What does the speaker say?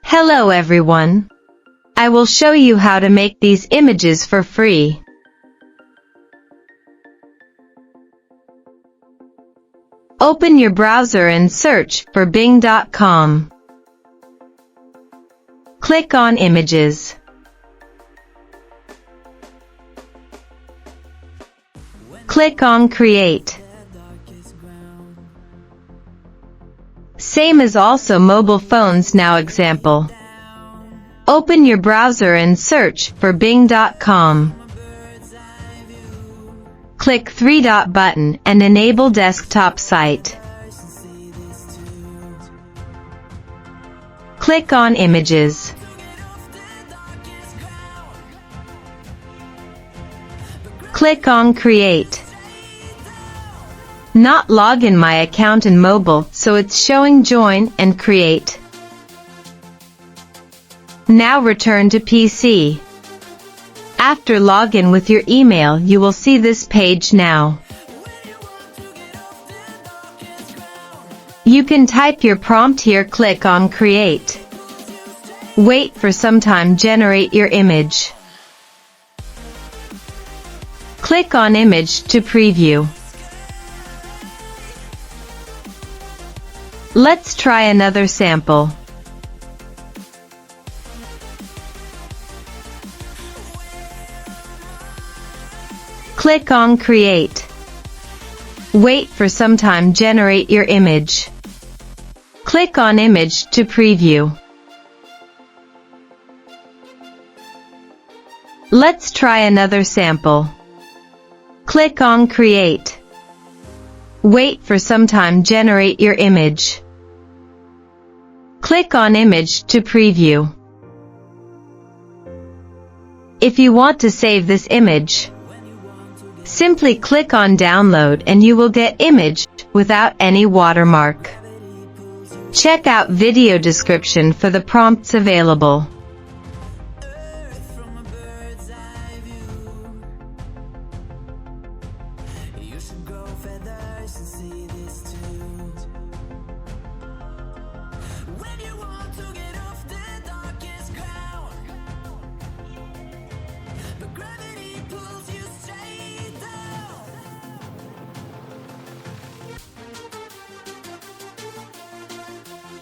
Hello everyone. I will show you how to make these images for free. Open your browser and search for bing.com. Click on Images. Click on Create. Same as also mobile phones now example. Open your browser and search for bing.com. Click three-dot button and enable desktop site. Click on Images. Click on Create. Not log in my account in mobile, so it's showing Join and Create. Now return to PC. After login with your email, you will see this page now. You can type your prompt here. Click on Create. Wait for some time. Generate your image. Click on Image to preview. Let's try another sample. Click on Create. Wait for some time. Generate your image. Click on Image to preview. Let's try another sample. Click on Create. Wait for some time. Generate your image. Click on Image to preview. If you want to save this image, simply click on Download and you will get image without any watermark. Check out video description for the prompts available. You should grow feathers and see this too.